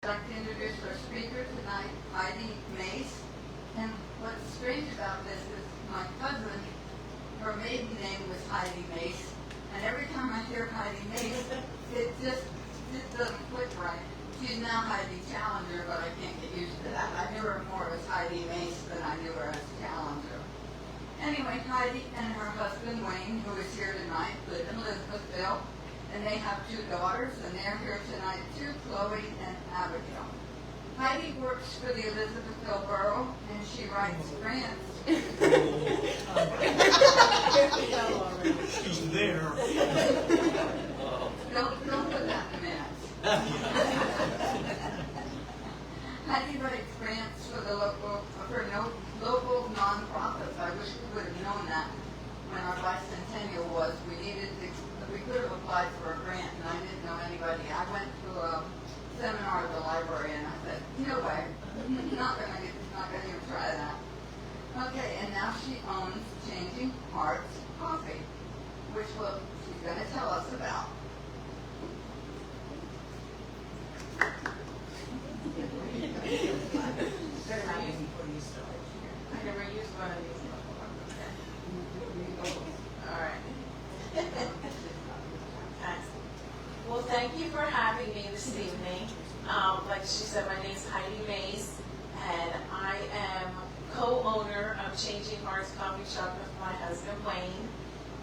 I'd like to introduce our speaker tonight, Heidi Mace. And what's strange about this is my cousin, her maiden name was Heidi Mace. And every time I hear Heidi Mace, it doesn't click right. She's now Heidi Challenger, but I can't get used to that. I knew her more as Heidi Mace than I knew her as Challenger. Anyway, Heidi and her husband, Wayne, who is here tonight, live in Elizabethville. And they have 2 daughters, and they're here tonight too, Chloe and Abigail. Heidi works for the Elizabethville Borough, and she writes grants. She's there. Don't put that in minutes. Heidi writes grants for the local nonprofits. I wish we would have known that when our bicentennial was. We could have applied for a grant, and I didn't know anybody. I went to a seminar at the library, and I said, no way, not gonna even try that. Okay, and now she owns Changing Hearts Coffee, which she's gonna tell us about. I never used one of these before. All right. Well, thank you for having me this evening. Like she said, my name is Heidi Mace, and I am co-owner of Changing Hearts Coffee Shop with my husband, Wayne.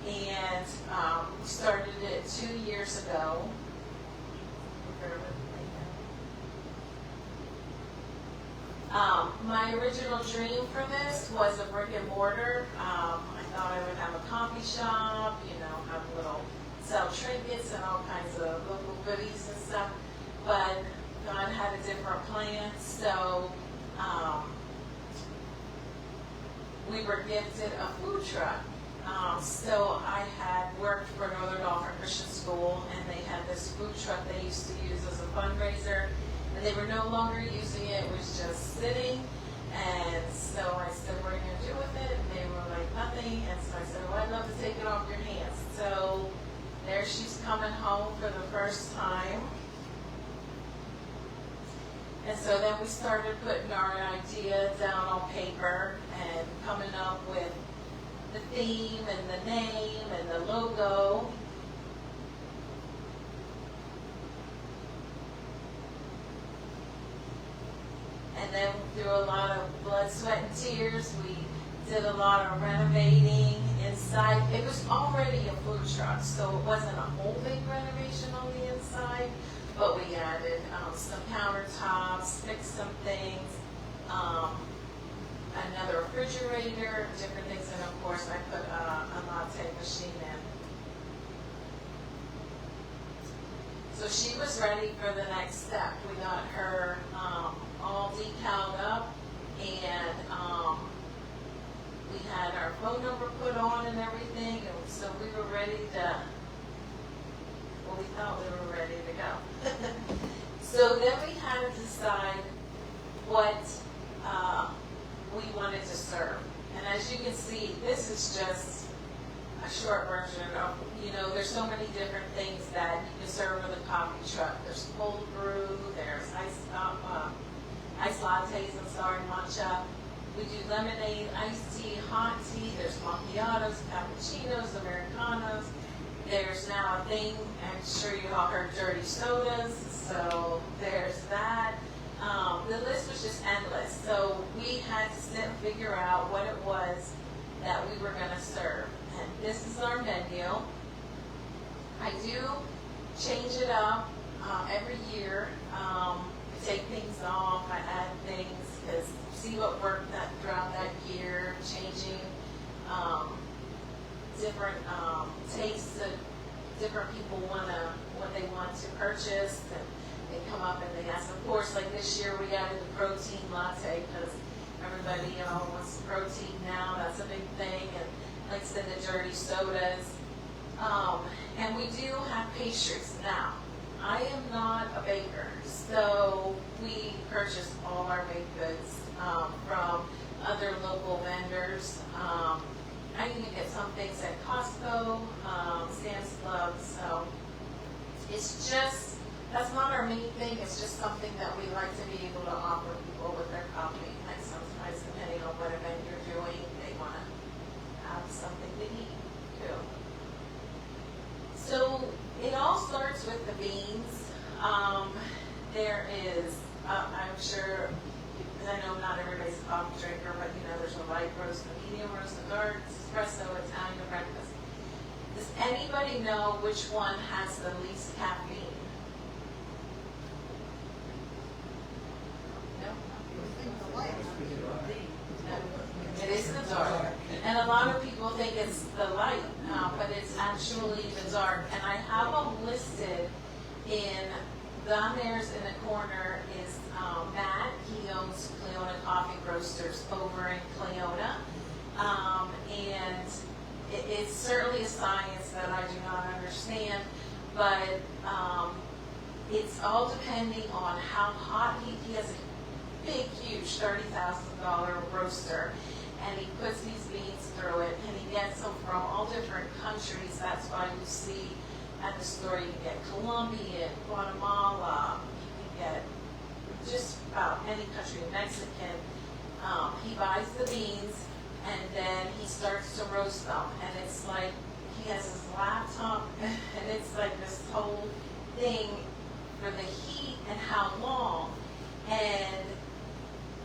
And we started it 2 years ago. My original dream for this was a brick and mortar. I thought I would have a coffee shop, have sell trinkets and all kinds of local goodies and stuff. But God had a different plan, so we were gifted a food truck. So I had worked for Northern Dolphin Christian School, and they had this food truck they used to use as a fundraiser, and they were no longer using it. It was just sitting. And so I said, what are you going to do with it? And they were like, nothing. And so I said, well, I'd love to take it off your hands. So there she's coming home for the first time. And so then we started putting our idea down on paper and coming up with the theme and the name and the logo. And then through a lot of blood, sweat, and tears, we did a lot of renovating inside. It was already a food truck, so it wasn't a whole big renovation on the inside, but we added some countertops, fixed some things, another refrigerator, different things, and of course I put a latte machine in. So she was ready for the next step. We got her all decaled up, and we had our phone number put on and everything, and so we were ready to, we thought we were ready to go. So then we had to decide what we wanted to serve. And as you can see, this is just a short version of, there's so many different things that you can serve with a coffee truck. There's cold brew, there's iced lattes, matcha. We do lemonade, iced tea, hot tea, there's macchiatos, cappuccinos, Americanos. There's now a thing, I'm sure you all heard dirty sodas, so there's that. The list was just endless. So we had to sit and figure out what it was that we were going to serve. And this is our menu. I do change it up every year. I take things off, I add things, because see what worked throughout that year, changing different tastes that different people what they want to purchase, and they come up and they ask. Of course, like this year we added the protein latte because everybody wants protein now. That's a big thing, and like I said, the dirty sodas. And we do have pastries now. I am not a baker, so we purchase all our baked goods from other local vendors. I even get some things at Costco, Sam's Club, so it's just that's not our main thing, it's just something that we like to be able to offer people with their coffee. And sometimes depending on what event you're doing, they want to have something to eat too. So it all starts with the beans. There is, I'm sure, I know not everybody's a coffee drinker, but you know there's a light roast, a medium roast, a dark, espresso, Italian, breakfast. Does anybody know which one has the least caffeine? No? It is the dark. And a lot of people think it's the light, but it's actually the dark. And I have them listed down there's in the corner is Matt. He owns Cleona Coffee Roasters over in Cleona. And it's certainly a science that I do not understand, but it's all depending on how hot he has a big, huge $30,000 roaster, and he puts these beans through it, and he gets them from all different countries. That's why you see at the store you get Colombian, Guatemala, you get just about any country, Mexican. He buys the beans, and then he starts to roast them, and it's like he has his laptop, and it's like this whole thing for the heat and how long. And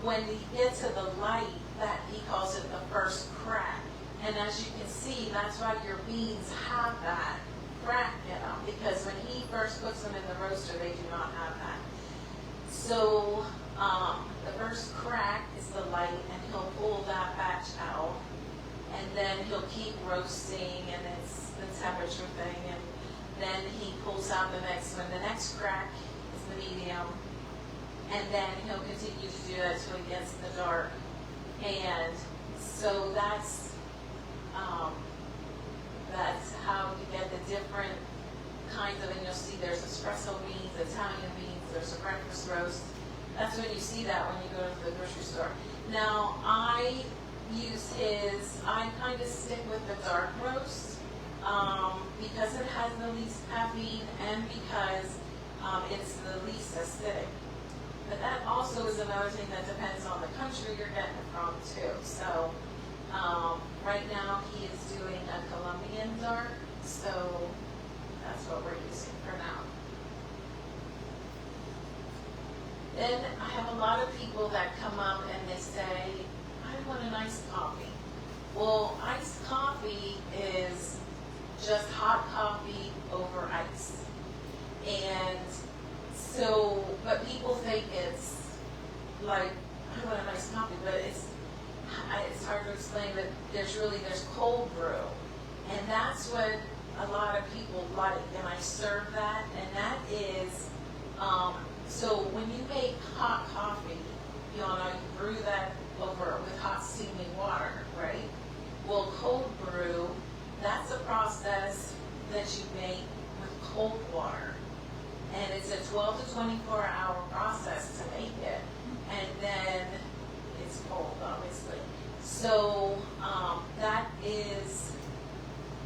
when you get to the light, that he calls it the first crack. And as you can see, that's why your beans have that crack in them, because when he first puts them in the roaster, they do not have that. So the first crack is the light, and he'll pull that batch out, and then he'll keep roasting, and it's the temperature thing, and then he pulls out the next one. The next crack is the medium, and then he'll continue to do that till he gets the dark. And so that's how you get the different kinds of, and you'll see there's espresso beans, Italian beans, there's a breakfast roast. That's when you see that when you go to the grocery store. Now, I kind of stick with the dark roast because it has the least caffeine and because it's the least acidic. But that also is another thing that depends on the country you're getting it from too. So right now he is doing a Colombian dark, so that's what we're using for now. Then I have a lot of people that come up and they say, I want an iced coffee. Well, iced coffee is just hot coffee over ice. And so, but people think it's like, I want a nice coffee, but it's hard to explain that there's cold brew. And that's what a lot of people like, and I serve that, and that is, so when you make hot coffee, you brew that over with hot steaming water, right? Well, cold brew, that's a process that you make with cold water. And it's a 12 to 24 hour process to make it. And then it's cold, obviously. So that is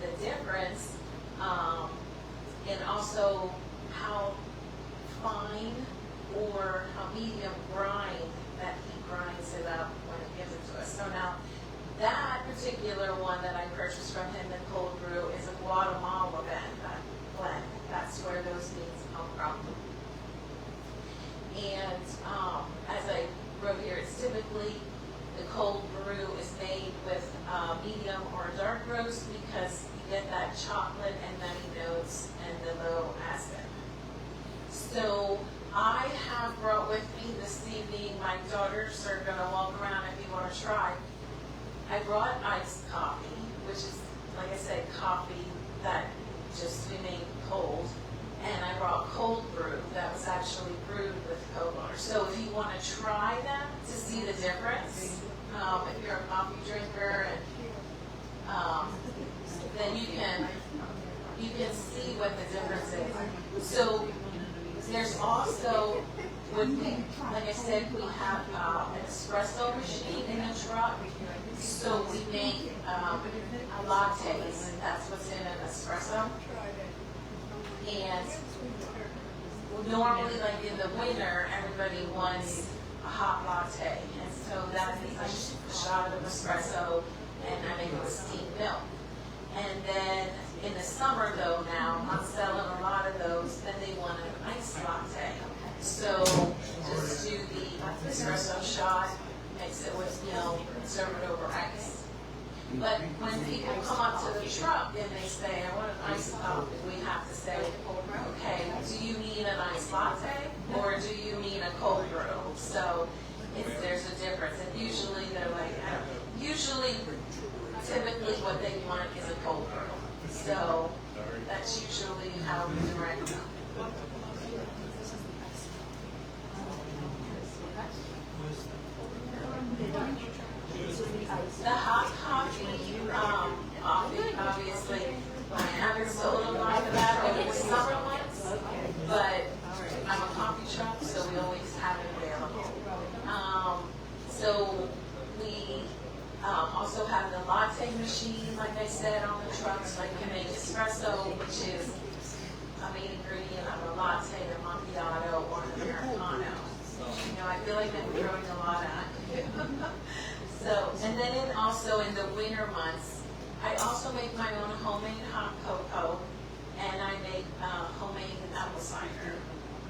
the difference. And also how fine or how medium grind that he grinds it up when he gives it to us. So now, that particular one that I purchased from him in cold brew is a Guatemala blend. That's where those beans come from. And as I wrote here, it's typically the cold brew is made with medium or dark roast because you get that chocolate and nutty notes and the low acid. So I have brought with me this evening, my daughters are going to walk around if you want to try. I brought iced coffee, which is, like I said, coffee that just we made cold. And I brought cold brew that was actually brewed with cold water. So if you want to try them to see the difference, if you're a coffee drinker, and then you can see what the difference is. So there's also, like I said, we have an espresso machine in the truck. So we make lattes. That's what's in an espresso. And normally, like in the winter, everybody wants a hot latte, and so that is a shot of espresso, and I make it with steamed milk. And then in the summer, though, now I'm selling a lot of those. Then they want an iced latte, so just do the espresso shot, mix it with milk, and serve it over ice. But when people come up to the truck and they say, I want an iced coffee, we have to say, okay, do you mean an iced latte or do you mean a cold brew? So there's a difference. And usually they're like, typically what they want is a cold brew. So that's usually how we direct them. The hot coffee, obviously, I haven't sold a lot of that over the summer months, but I'm a coffee truck, so we always have it available. So we also have the latte machine, like I said, on the trucks, like you make espresso, which is a main ingredient of a latte, a macchiato, or an Americano. You know, I feel like I'm throwing a lot at you. So, and then also in the winter months, I also make my own homemade hot cocoa, and I make homemade apple cider,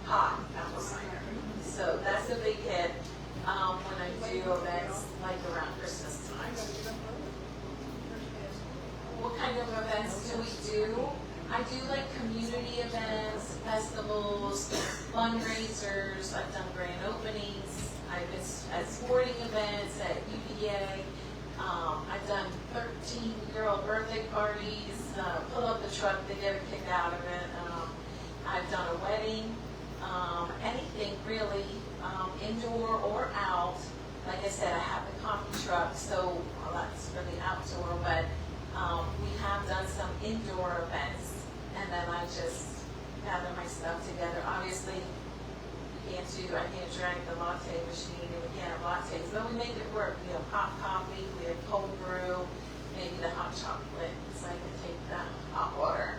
hot apple cider. So that's a big hit when I do events like around Christmas time. What kind of events do we do? I do like community events, festivals, fundraisers. I've done grand openings. I've been at sporting events, at UPA. I've done 13-year-old birthday parties. Pull up the truck, they get a kick out of it. I've done a wedding. Anything really, indoor or out. Like I said, I have the coffee truck, so that's for the outdoor. But we have done some indoor events, and then I just gather my stuff together. Obviously, I can't drink the latte machine, and we can't have lattes, but we make it work. We have hot coffee, we have cold brew, maybe the hot chocolate, so I can take the hot water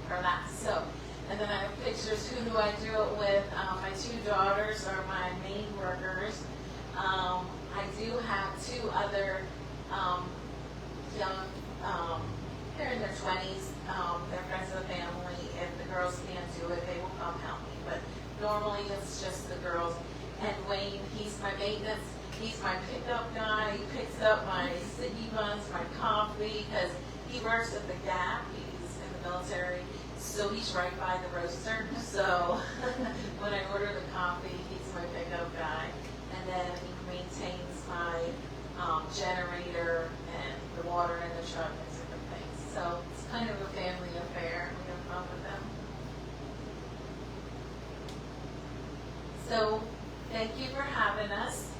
or that. So, and then I have pictures. Who do I do it with? My two daughters are my main workers. I do have two other young, they're in their 20s. They're friends of the family. If the girls can't do it, they will come help me. But normally it's just the girls. And Wayne, he's my maintenance. He's my pickup guy. He picks up my sticky buns, my coffee, because he works at the Gap. He's in the military. So he's right by the roaster. So when I order the coffee, he's my pickup guy. And then he maintains my generator and the water in the truck and different things. So it's kind of a family affair. We have fun with them. So thank you for having us.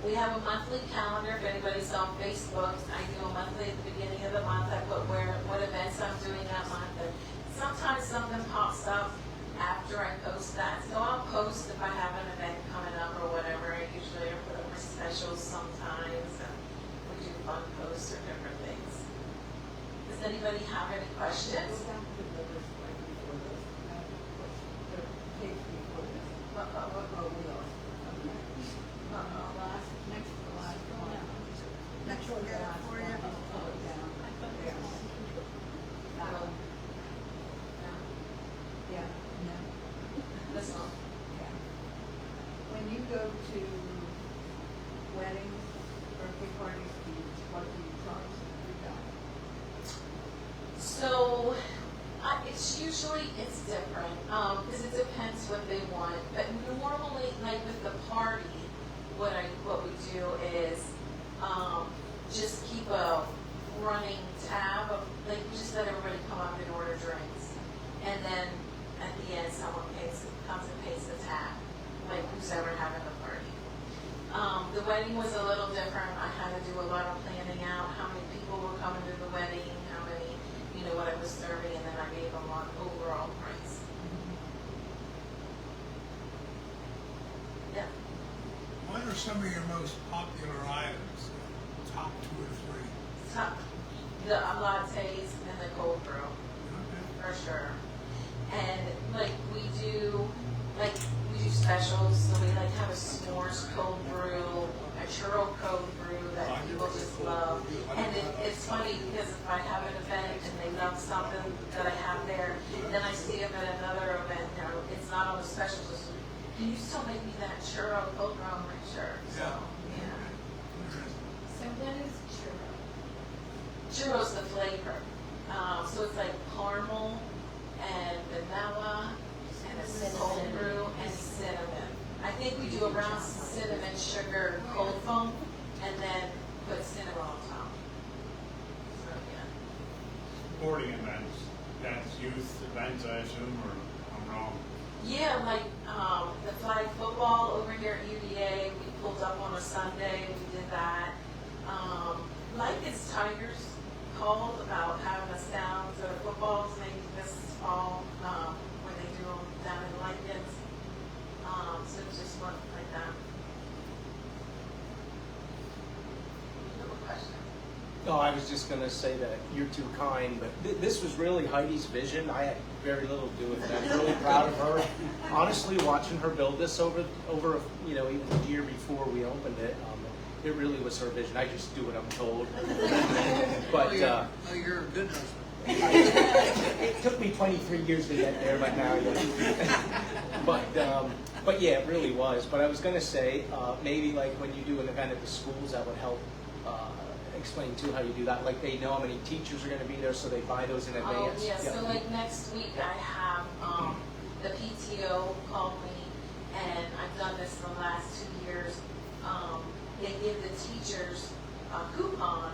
We have a monthly calendar. If anybody's on Facebook, I do a monthly at the beginning of the month. I put what events I'm doing that month. And sometimes something pops up after I post that. So I'll post if I have an event coming up or whatever. I usually put up my specials sometimes. And we do fun posts or different things. Does anybody have any questions? When you go to weddings, birthday parties, what do you charge for that? So it's different because it depends what they want. But normally, like with the party, what we do is just keep a running tab of, like, we just let everybody come up and order drinks, and then at the end someone comes and pays the tab, like who's ever having the party. The wedding was a little different. I had to do a lot of planning out how many people were coming to the wedding, how many, what I was serving, and then I gave them an overall price. Yeah. What are some of your most popular items? Top 2 or 3? The lattes and the cold brew, Okay. for sure. And like we do specials, so we like have a s'mores cold brew, a churro cold brew that people just love. And it's funny because if I have an event and they love something that I have there, then I see them at another event, you know, it's not on the specials. Just, can you still make me that churro cold brew? I'm like, sure. So, yeah. So what is churro? Churro's the flavor. So it's like caramel and vanilla and a cold brew and cinnamon. I think we do a brown cinnamon sugar cold foam and then put cinnamon on top. So yeah. Sporting events, that's youth events, I assume, or I'm wrong? Yeah, like the flag football over here at UVA, we pulled up on a Sunday, we did that. Like it's Tigers called about having us down to the footballs maybe this fall when they do them down in Lincoln's. So it's just one like that. No question. No, I was just going to say that you're too kind, but this was really Heidi's vision. I had very little to do with it. I'm really proud of her. Honestly, watching her build this over you know, even the year before we opened it, it really was her vision. I just do what I'm told. But you're a good husband. it took me 23 years to get there, but now but yeah, it really was. But I was going to say, maybe like when you do an event at the schools, that would help explain too how you do that. Like they know how many teachers are going to be there, so they buy those in advance. Oh, yeah. So like next week I have the PTO called me, and I've done this for the last 2 years. They give the teachers a coupon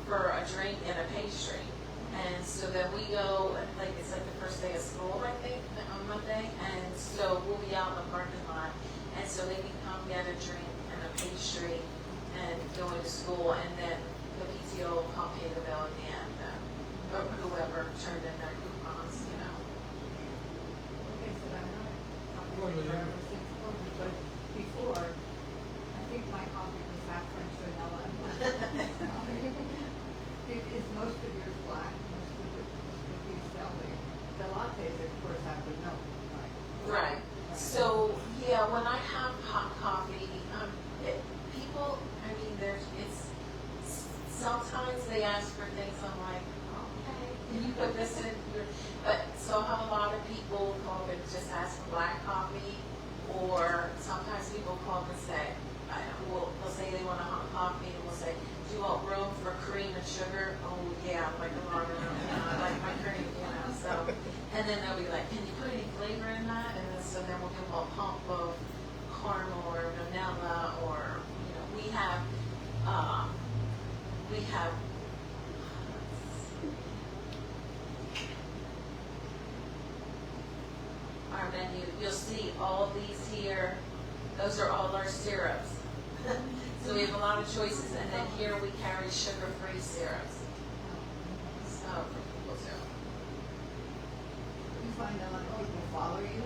for a drink and a pastry. And so then we go, like it's like the first day of school, I think, on Monday. And so we'll be out in the parking lot. And so they can come get a drink and a pastry and go into school. And then the PTO will come pay the bill at the end. Or whoever turned in their coupons, you know. Okay, so I'm not talking forever since COVID, but before, I think my coffee was half French vanilla. Is most of yours black? Most of you sell the lattes, of course, have the milk, right? Right. So, yeah, when I have hot coffee, people, I mean, sometimes they ask for things, I'm like, okay, can you put this in? But, so I have a lot of people call and just ask for black coffee, or sometimes people call and say, they'll say they want a hot coffee, and we'll say, do you want room for cream and sugar? Oh, yeah, like a lot of room, I like my cream, so. And then they'll be like, can you put any flavor in that? And then, so then we'll give them a pump of caramel or vanilla, or, we have our menu. You'll see all these here. Those are all our syrups. So we have a lot of choices, and then here we carry sugar-free syrups. So for people too. You find a lot of people follow you?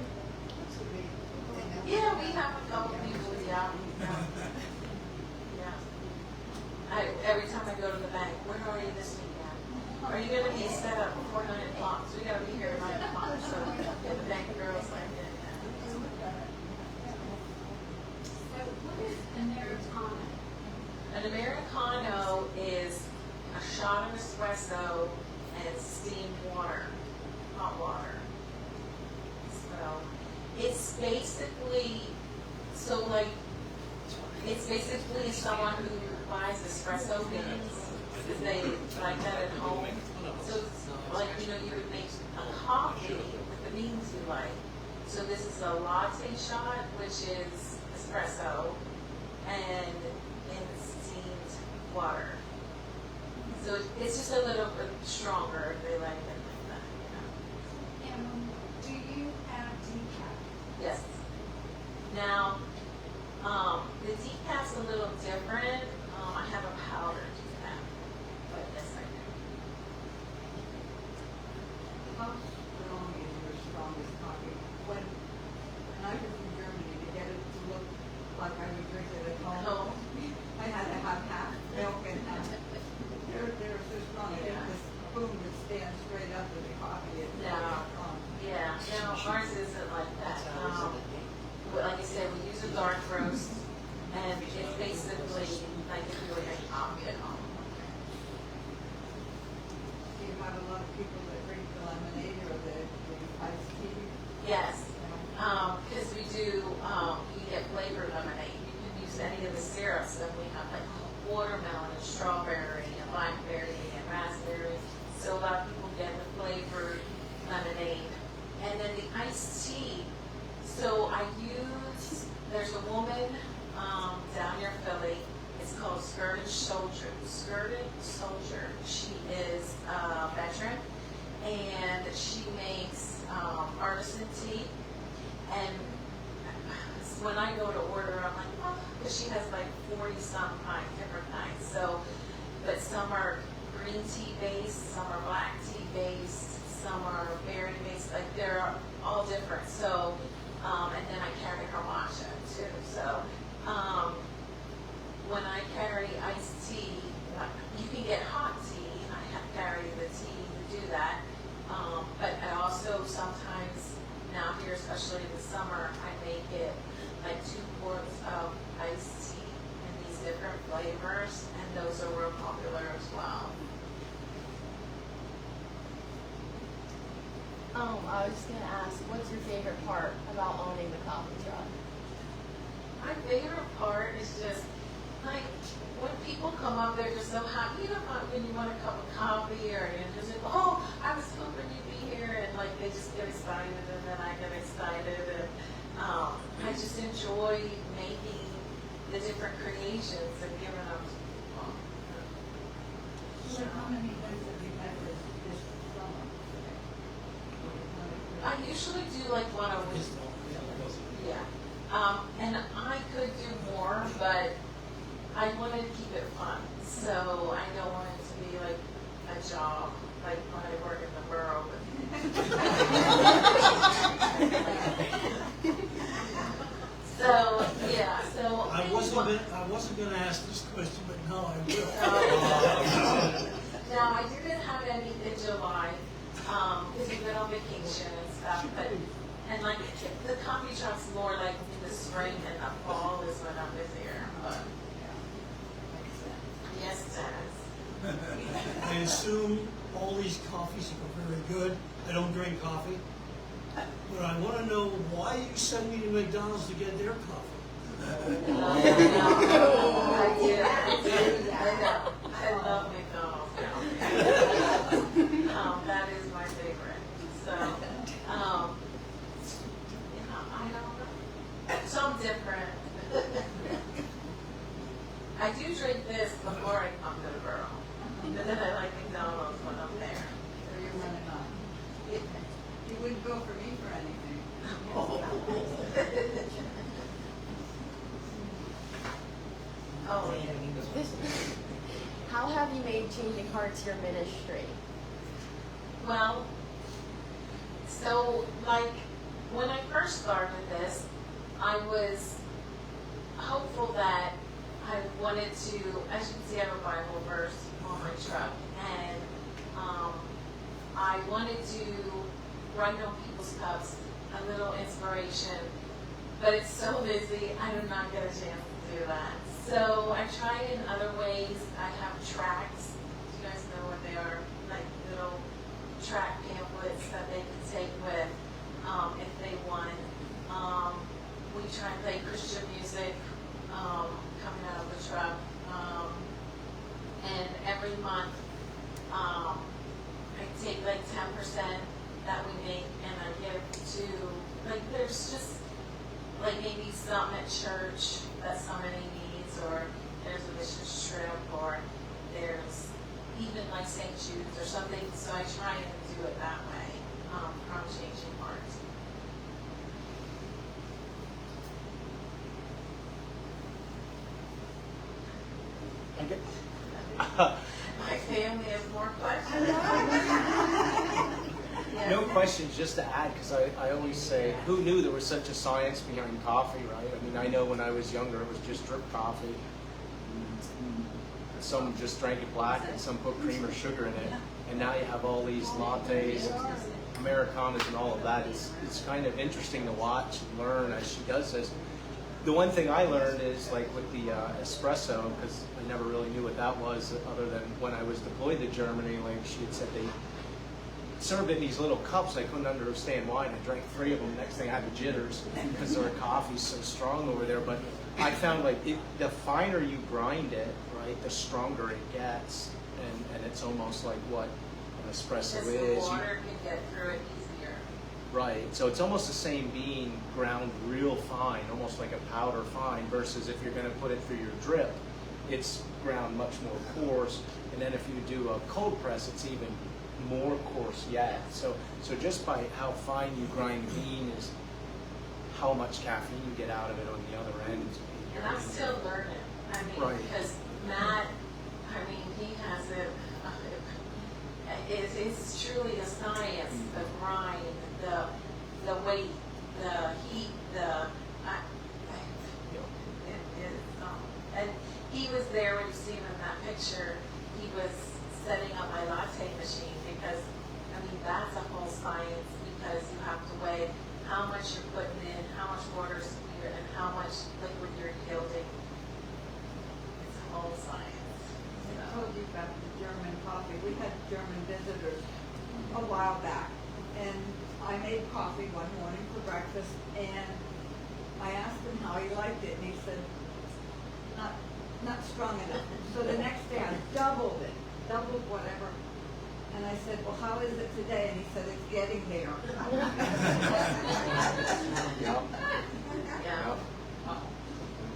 Yeah, we have a couple people, yeah. Every time I go to the bank, where are you this weekend? Are you going to be set up before 9 o'clock? So we got to be here at 9 o'clock. So the bank girls like, So what is Americano? An Americano is a shot of espresso and steamed water, hot water. So it's basically, it's basically someone who buys espresso beans, because they like that at home. So it's like, you would make a coffee with the beans you like. So this is a latte shot, which is espresso, and in steamed water. So it's just a little bit stronger if they like it like that, And do you add decaf? Yes. Now, the decaf's a little different. I have a powder decaf, but yes, I do. How strong is your strongest coffee? When I was in Germany, to get it to look like I would drink it at home, I had to have half milk and half. They're so strong. I think the spoon would stand straight up with the coffee. It's Yeah. very strong. Yeah, dark roast, and it's basically like if you were making coffee at home. Do you have a lot of people that drink the lemonade or the iced tea? Yes, because we do, you get flavored lemonade. You can use any of the syrups, and we have like watermelon and strawberry and blackberry and raspberry. So a lot of people get the flavored lemonade. And then the iced tea, so I use, there's a woman down near Philly, it's called Skirted Soldier. Skirted Soldier. She is a veteran, and she makes artisan tea. And when I go to order, I'm like, oh, because she has like 40-some different kinds. So, but some are green tea based, some are black tea based, some are berry based. Like they're all different. So, and then I carry her matcha too. So, when I carry iced tea, you can get hot tea. I carry the tea to do that. But I also sometimes now here, especially in the summer, I make it like 2 quarts of iced tea in these different flavors, and those are real popular as well. I was just gonna ask, what's your favorite part about owning the coffee truck? My favorite part is just like when people come up, they're just so happy. You know, when you want a cup of coffee, or you're just like, oh, I was hoping you'd be here, and like they just get excited, and then I get excited, and I just enjoy making the different creations and giving them to people. So how many days have you had this summer? I usually do like one a week. Yeah. And I could do more, but I wanted to keep it fun. So I don't want it to be like a job, like when I work in the borough. So, yeah, so. I wasn't gonna ask this question, but no, I will. Now, I didn't have any in July, because we've been on vacation and stuff, but, and like, the coffee shop's more like in the spring and the fall is when I'm busier, but. Yes, it does. I assume all these coffees are very good. I don't drink coffee. But I want to know why you send me to McDonald's to get their coffee. I love McDonald's. That is my favorite. So, I don't know. Some different. I do drink this before I come to the borough. And then I like McDonald's when I'm there. Or you're running on? You wouldn't go for me for anything. Oh, How have you made changing hearts your ministry? well, so like when I first started this, I was hopeful that I wanted to, as you can see, I have a Bible verse on my truck, and I wanted to write on people's cups a little inspiration, but it's so busy, I do not get a chance to do that. So I tried in other ways. I have tracts. Do you guys know what they are? Like little tract pamphlets that they can take with if they want. We try and play Christian music coming out of the truck. And every month I take like 10% that we make and I give to, like there's just like maybe something at church that somebody needs, or there's a missions trip, or there's even like St. Jude's or something. So I try and do it that way from Changing Hearts. I get, My family has more questions. Yes. no questions, just to add, because I always say, who knew there was such a science behind coffee, right? I mean, I know when I was younger, it was just drip coffee. Some just drank it black, and some put cream or sugar in it. And now you have all these lattes, Americanas, and all of that. It's kind of interesting to watch and learn as she does this. The one thing I learned is like with the espresso, because I never really knew what that was other than when I was deployed to Germany, like she had said they served it in these little cups. I couldn't understand why, and I drank 3 of them. Next thing I had the jitters because their coffee's so strong over there. But I found like the finer you grind it, right, the stronger it gets, and it's almost like what an espresso Because the is. water can get through it easier. Right, so it's almost the same bean ground real fine, almost like a powder fine, versus if you're going to put it through your drip, it's ground much more coarse. And then if you do a cold press, it's even more coarse yet. So just by how fine you grind bean is how much caffeine you get out of it on the other end. And I'm still learning. I mean, Right. because Matt, I mean, he has it. It's truly a science. The grind, the weight, the heat, and he was there when you see him in that picture. He was setting up my latte machine because, I mean, that's a whole science because you have to weigh how much you're putting in, how much water and how much liquid you're yielding. It's a whole science. I told you about the German coffee. We had German visitors a while back, and I made coffee one morning for breakfast, and I asked him how he liked it, and he said, not strong enough. So the next day I doubled whatever, and I said, well, how is it today? And he said, it's getting there. Yeah. Yeah.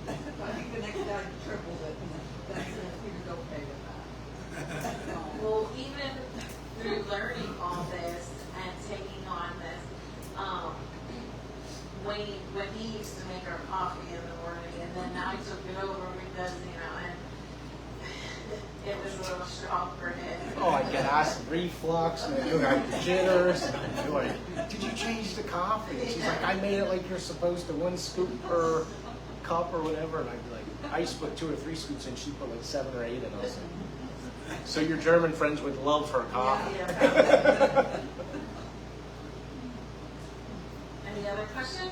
So I think the next day I tripled it, and then he was okay with that. Well, even through learning all this and taking on this, when he used to make our coffee in the morning, and then I took it over because, and it was a little strong for him. Oh, I get acid reflux, and I got the jitters. And I'm like, did you change the coffee? And she's like, I made it like you're supposed to, 1 scoop per cup or whatever. And I'd be like, I used to put 2 or 3 scoops in, she put like 7 or 8 in those. So your German friends would love her coffee. Yeah. Any other questions?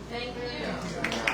Thank you.